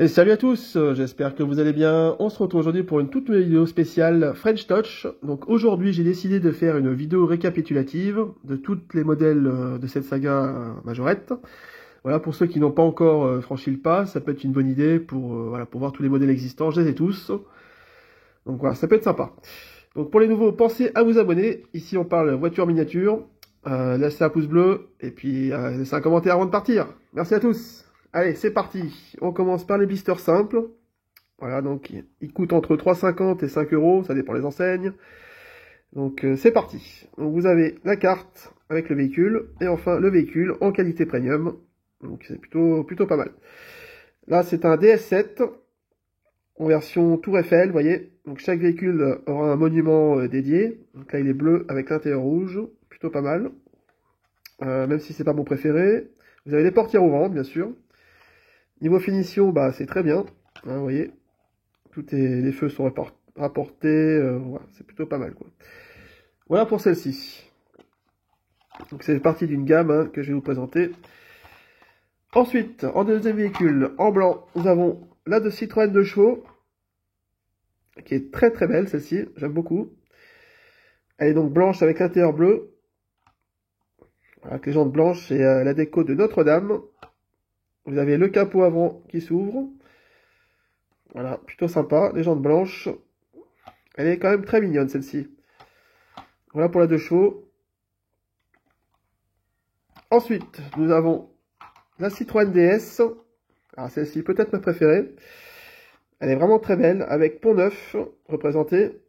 Et salut à tous, j'espère que vous allez bien. On se retrouve aujourd'hui pour une toute nouvelle vidéo spéciale French Touch. Donc aujourd'hui j'ai décidé de faire une vidéo récapitulative de tous les modèles de cette saga Majorette. Voilà, pour ceux qui n'ont pas encore franchi le pas, ça peut être une bonne idée pour, voilà, pour voir tous les modèles existants, je les ai tous. Donc voilà, ça peut être sympa. Donc pour les nouveaux, pensez à vous abonner. Ici on parle voiture miniature. Laissez un pouce bleu et puis laissez un commentaire avant de partir. Merci à tous. Allez, c'est parti. On commence par les blisters simples. Voilà, donc ils coûtent entre 3,50 et 5 euros, ça dépend des enseignes. Donc c'est parti. Donc vous avez la carte avec le véhicule et enfin le véhicule en qualité premium. Donc c'est plutôt pas mal. Là, c'est un DS7 en version Tour Eiffel, vous voyez. Donc chaque véhicule aura un monument dédié. Donc là, il est bleu avec l'intérieur rouge, plutôt pas mal. Même si c'est pas mon préféré. Vous avez les portières ouvrantes, bien sûr. Niveau finition, bah c'est très bien. Hein, vous voyez, les feux sont rapportés. Voilà, c'est plutôt pas mal, quoi. Voilà pour celle-ci. Donc c'est partie d'une gamme hein, que je vais vous présenter. Ensuite, en deuxième véhicule, en blanc, nous avons la de Citroën 2 chevaux, qui est très très belle celle-ci, j'aime beaucoup. Elle est donc blanche avec l'intérieur bleu, avec les jantes blanches et la déco de Notre-Dame. Vous avez le capot avant qui s'ouvre. Voilà, plutôt sympa, les jantes blanches. Elle est quand même très mignonne celle-ci. Voilà pour la 2 chevaux. Ensuite, nous avons la Citroën DS. Alors celle-ci peut-être ma préférée. Elle est vraiment très belle, avec pont neuf représenté.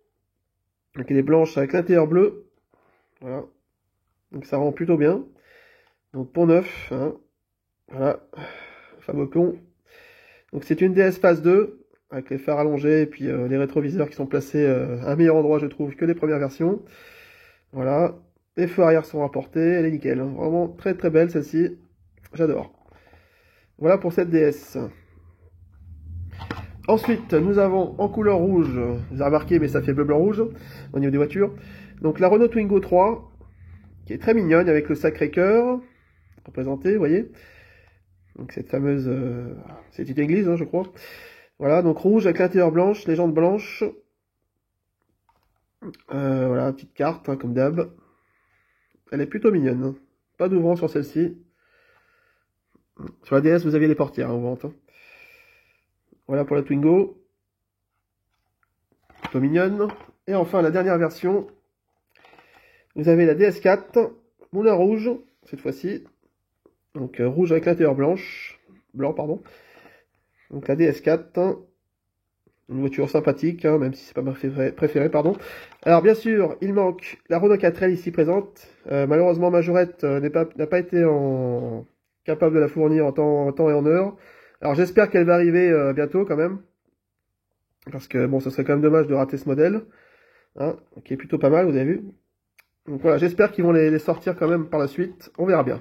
Donc elle est blanche avec l'intérieur bleu. Voilà. Donc ça rend plutôt bien. Donc pont neuf. Hein. Voilà. Fameux pont. Donc c'est une DS Phase 2, avec les phares allongés et puis les rétroviseurs qui sont placés à un meilleur endroit, je trouve, que les premières versions. Voilà. Les feux arrière sont rapportés, elle est nickel. Hein. Vraiment très très belle celle-ci. J'adore. Voilà pour cette DS. Ensuite, nous avons en couleur rouge, vous avez remarqué, mais ça fait bleu-blanc-rouge au niveau des voitures. Donc la Renault Twingo 3, qui est très mignonne avec le Sacré-Cœur représenté, vous voyez. Donc cette fameuse, c'est une église, hein, je crois. Voilà, donc rouge avec l'intérieur blanche, les jantes blanches. Voilà, petite carte, hein, comme d'hab. Elle est plutôt mignonne. Hein. Pas d'ouvrant sur celle-ci. Sur la DS, vous aviez les portières hein, ouvrantes. Hein. Voilà pour la Twingo. Plutôt mignonne. Et enfin, la dernière version. Vous avez la DS4, moulin rouge, cette fois-ci. Donc rouge avec l'intérieur blanc, pardon. Donc la DS4, une voiture sympathique, hein, même si c'est pas ma préférée, pardon. Alors bien sûr, il manque la Renault 4L ici présente. Malheureusement, Majorette n'a pas été capable de la fournir en temps et en heure. Alors j'espère qu'elle va arriver bientôt quand même. Parce que bon, ce serait quand même dommage de rater ce modèle. Hein, qui est plutôt pas mal, vous avez vu. Donc voilà, j'espère qu'ils vont les sortir quand même par la suite. On verra bien.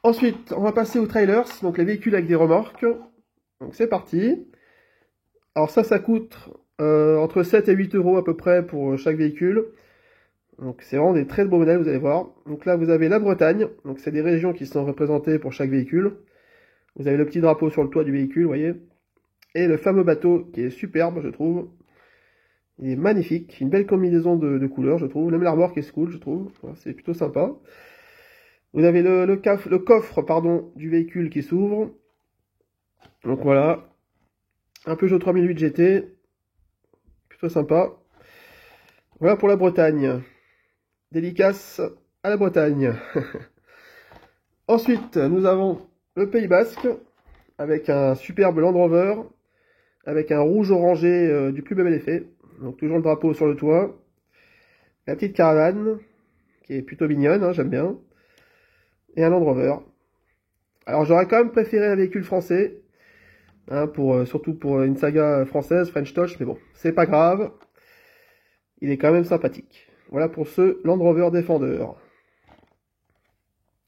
Ensuite, on va passer aux trailers, donc les véhicules avec des remorques. Donc c'est parti. Alors ça coûte entre 7 et 8 euros à peu près pour chaque véhicule. Donc c'est vraiment des très beaux modèles, vous allez voir. Donc là, vous avez la Bretagne. Donc c'est des régions qui sont représentées pour chaque véhicule. Vous avez le petit drapeau sur le toit du véhicule, vous voyez. Et le fameux bateau qui est superbe, je trouve. Il est magnifique. Une belle combinaison de couleurs, je trouve. Même la remorque est cool, je trouve. Voilà, c'est plutôt sympa. Vous avez le coffre pardon, du véhicule qui s'ouvre. Donc voilà. Un Peugeot 3008 GT. Plutôt sympa. Voilà pour la Bretagne. Dédicace à la Bretagne. Ensuite, nous avons le Pays Basque. Avec un superbe Land Rover. Avec un rouge orangé du plus bel effet. Donc toujours le drapeau sur le toit. La petite caravane. Qui est plutôt mignonne, hein, j'aime bien. Et un Land Rover. Alors j'aurais quand même préféré un véhicule français, hein, surtout pour une saga française, French Touch, mais bon, c'est pas grave. Il est quand même sympathique. Voilà pour ce Land Rover Defender.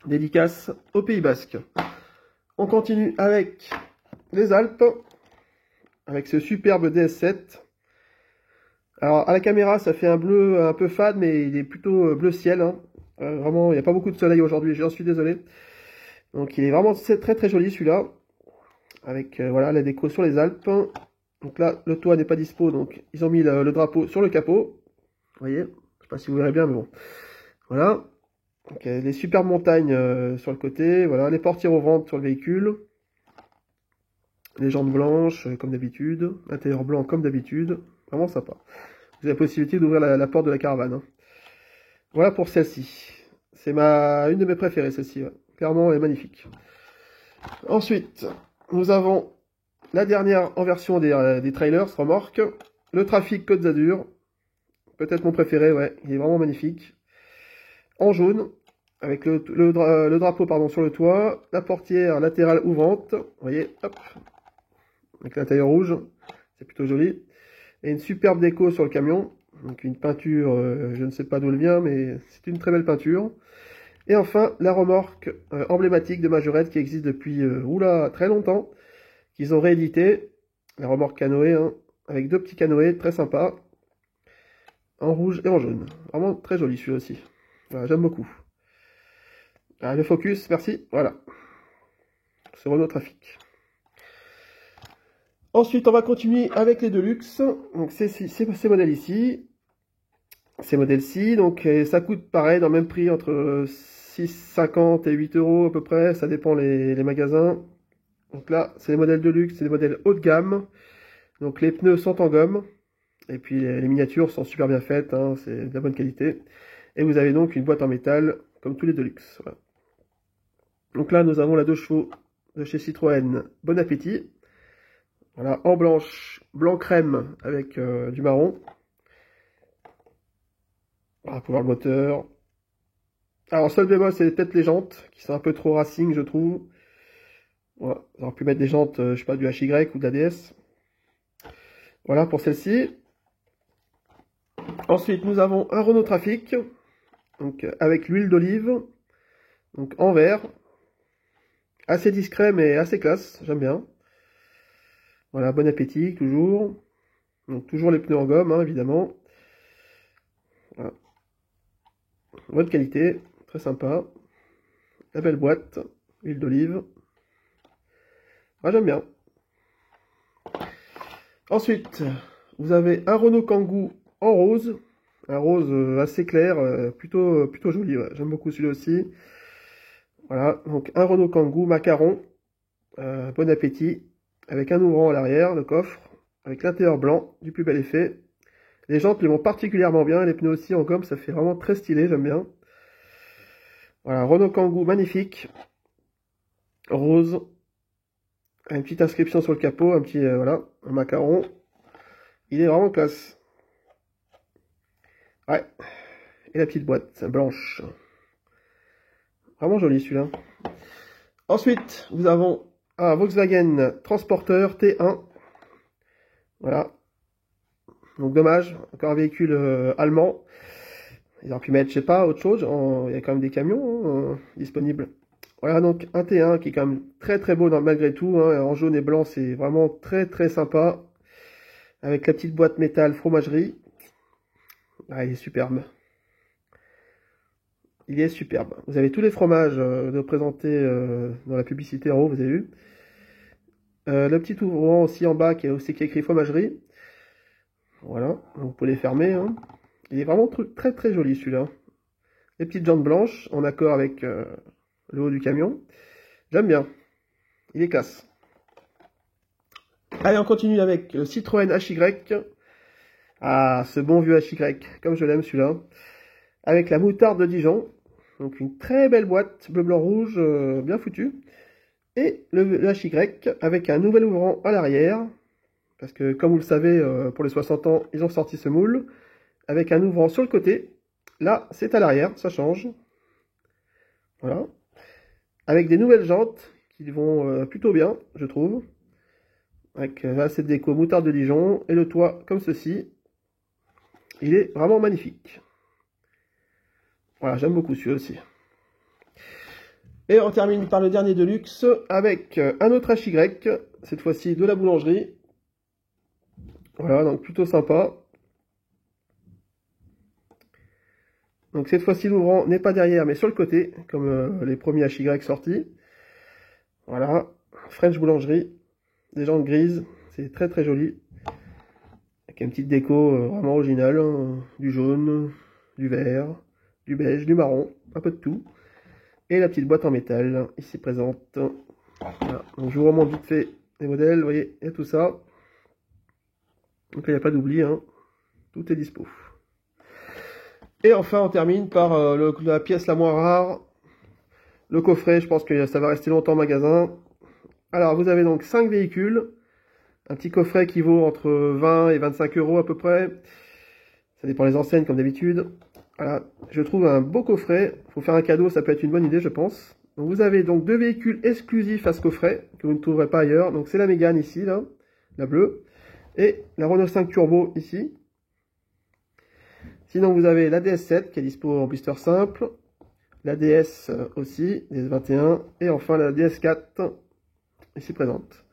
Dédicace au Pays Basque. On continue avec les Alpes, avec ce superbe DS7. Alors à la caméra, ça fait un bleu un peu fade, mais il est plutôt bleu ciel, hein. Vraiment, il n'y a pas beaucoup de soleil aujourd'hui, j'en suis désolé. Donc il est vraiment très très joli celui-là. avec voilà la déco sur les Alpes. Donc là, le toit n'est pas dispo, donc ils ont mis le drapeau sur le capot. Vous voyez, je sais pas si vous verrez bien, mais bon. Voilà. Donc, les superbes montagnes sur le côté. Voilà, les portières aux ventes sur le véhicule. Les jantes blanches, comme d'habitude. Intérieur blanc, comme d'habitude. Vraiment sympa. Vous avez la possibilité d'ouvrir la porte de la caravane. Hein. Voilà pour celle-ci. C'est une de mes préférées, celle-ci. Ouais. Clairement, elle est magnifique. Ensuite, nous avons la dernière en version des trailers, remorque. Le Trafic Côte d'Azur. Peut-être mon préféré, ouais. Il est vraiment magnifique. En jaune, avec le drapeau pardon, sur le toit. La portière latérale ouvrante. Vous voyez, hop. Avec l'intérieur rouge. C'est plutôt joli. Et une superbe déco sur le camion. Donc une peinture, je ne sais pas d'où elle vient, mais c'est une très belle peinture. Et enfin, la remorque emblématique de Majorette qui existe depuis très longtemps, qu'ils ont réédité. La remorque canoë, hein, avec 2 petits canoës très sympas, en rouge et en jaune. Vraiment très joli celui-là aussi. Voilà, j'aime beaucoup. Ah, le focus, merci. Voilà. C'est Renault Trafic. Ensuite, on va continuer avec les Deluxe. Donc, ces modèles ici. Ces modèles-ci, donc ça coûte pareil, dans le même prix, entre 6,50 et 8 € à peu près, ça dépend les magasins. Donc là, c'est les modèles de luxe, c'est des modèles haut de gamme. Donc les pneus sont en gomme, et puis les miniatures sont super bien faites, hein, c'est de la bonne qualité. Et vous avez donc une boîte en métal, comme tous les Deluxe. Voilà. Donc là, nous avons la 2 chevaux de chez Citroën, Bon Appétit. Voilà, en blanche, blanc crème avec du marron. Voilà, pour voir le moteur. Alors, seul bémol, c'est peut-être les jantes, qui sont un peu trop racing, je trouve. Voilà, on aurait pu mettre des jantes, je sais pas, du HY ou de la DS. Voilà pour celle-ci. Ensuite, nous avons un Renault Trafic, donc avec l'huile d'olive, donc en vert. Assez discret, mais assez classe, j'aime bien. Voilà, Bon Appétit, toujours. Donc, toujours les pneus en gomme, hein, évidemment. Voilà. Bonne qualité, très sympa. La belle boîte, huile d'olive. Ah, j'aime bien. Ensuite, vous avez un Renault Kangoo en rose. Un rose assez clair, plutôt joli. Ouais. J'aime beaucoup celui-là aussi. Voilà, donc un Renault Kangoo macaron. Bon Appétit. Avec un ouvrant à l'arrière, le coffre. Avec l'intérieur blanc, du plus bel effet. Les jantes lui vont particulièrement bien. Les pneus aussi en gomme, ça fait vraiment très stylé, j'aime bien. Voilà, Renault Kangoo magnifique. Rose. Une petite inscription sur le capot, voilà, un macaron. Il est vraiment classe. Ouais. Et la petite boîte blanche. Vraiment joli celui-là. Ensuite, nous avons un Volkswagen Transporter T1. Voilà. Donc dommage, encore un véhicule allemand. Ils auraient pu mettre, je sais pas, autre chose. Il y a quand même des camions disponibles. Voilà, donc un T1 qui est quand même très très beau malgré tout. Hein, en jaune et blanc, c'est vraiment très très sympa. Avec la petite boîte métal fromagerie. Ah, il est superbe. Il est superbe. Vous avez tous les fromages représentés dans la publicité en haut, vous avez vu. Le petit ouvrant aussi en bas qui est écrit fromagerie. Voilà, donc vous pouvez les fermer. Hein. Il est vraiment très très joli celui-là. Les petites jantes blanches en accord avec le haut du camion. J'aime bien. Il est classe. Allez, on continue avec le Citroën HY. Ah, ce bon vieux HY, comme je l'aime celui-là. Avec la moutarde de Dijon. Donc une très belle boîte bleu, blanc, rouge, bien foutue. Et le HY avec un nouvel ouvrant à l'arrière. Parce que comme vous le savez, pour les 60 ans, ils ont sorti ce moule. Avec un ouvrant sur le côté. Là, c'est à l'arrière, ça change. Voilà. Avec des nouvelles jantes qui vont plutôt bien, je trouve. Avec cette déco moutarde de Dijon. Et le toit comme ceci. Il est vraiment magnifique. Voilà, j'aime beaucoup celui-là aussi. Et on termine par le dernier de luxe avec un autre HY, cette fois-ci de la boulangerie. Voilà, donc plutôt sympa. Donc cette fois-ci l'ouvrant n'est pas derrière mais sur le côté, comme les premiers HY sortis. Voilà, French boulangerie. des jantes grises, c'est très très joli. Avec une petite déco vraiment originale, hein, du jaune, du vert, du beige, du marron, un peu de tout. Et la petite boîte en métal, ici présente. Voilà. Donc je vous remonte vite fait les modèles, vous voyez, il y a tout ça. Donc là, il n'y a pas d'oubli, hein. Tout est dispo. Et enfin, on termine par la pièce la moins rare, le coffret. Je pense que ça va rester longtemps en magasin. Alors, vous avez donc 5 véhicules. Un petit coffret qui vaut entre 20 et 25 € à peu près. Ça dépend des enseignes, comme d'habitude. Voilà, je trouve un beau coffret. Il faut faire un cadeau, ça peut être une bonne idée, je pense. Donc, vous avez donc 2 véhicules exclusifs à ce coffret, que vous ne trouverez pas ailleurs. Donc, c'est la Mégane ici, là, la bleue. Et la Renault 5 Turbo ici. Sinon, vous avez la DS7 qui est dispo en blister simple. La DS aussi, DS21. Et enfin, la DS4 ici présente.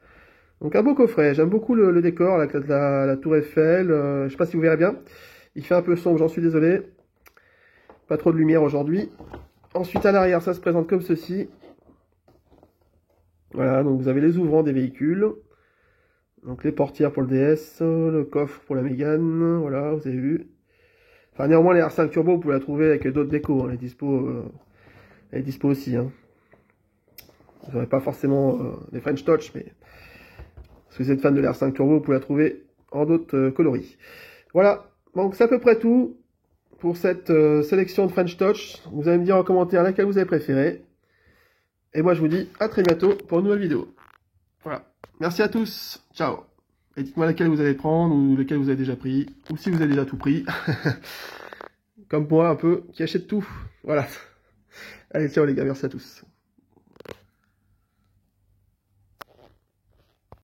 Donc un beau coffret, j'aime beaucoup le décor, la tour Eiffel, je sais pas si vous verrez bien. Il fait un peu sombre, j'en suis désolé. Pas trop de lumière aujourd'hui. Ensuite à l'arrière, ça se présente comme ceci. Voilà, donc vous avez les ouvrants des véhicules. Donc les portières pour le DS, le coffre pour la Mégane, voilà, vous avez vu. Enfin néanmoins les R5 Turbo, vous pouvez la trouver avec d'autres décos, hein, elle est dispo aussi. Hein. Vous n'aurez pas forcément des French Touch, mais... Si vous êtes fan de l'R5 Turbo, vous pouvez la trouver en d'autres coloris. Voilà, donc c'est à peu près tout pour cette sélection de French Touch. Vous allez me dire en commentaire laquelle vous avez préféré. Et moi je vous dis à très bientôt pour une nouvelle vidéo. Voilà, merci à tous, ciao. Et dites-moi laquelle vous allez prendre, ou laquelle vous avez déjà pris, ou si vous avez déjà tout pris. Comme moi un peu, qui achète tout. Voilà. Allez, ciao les gars, merci à tous.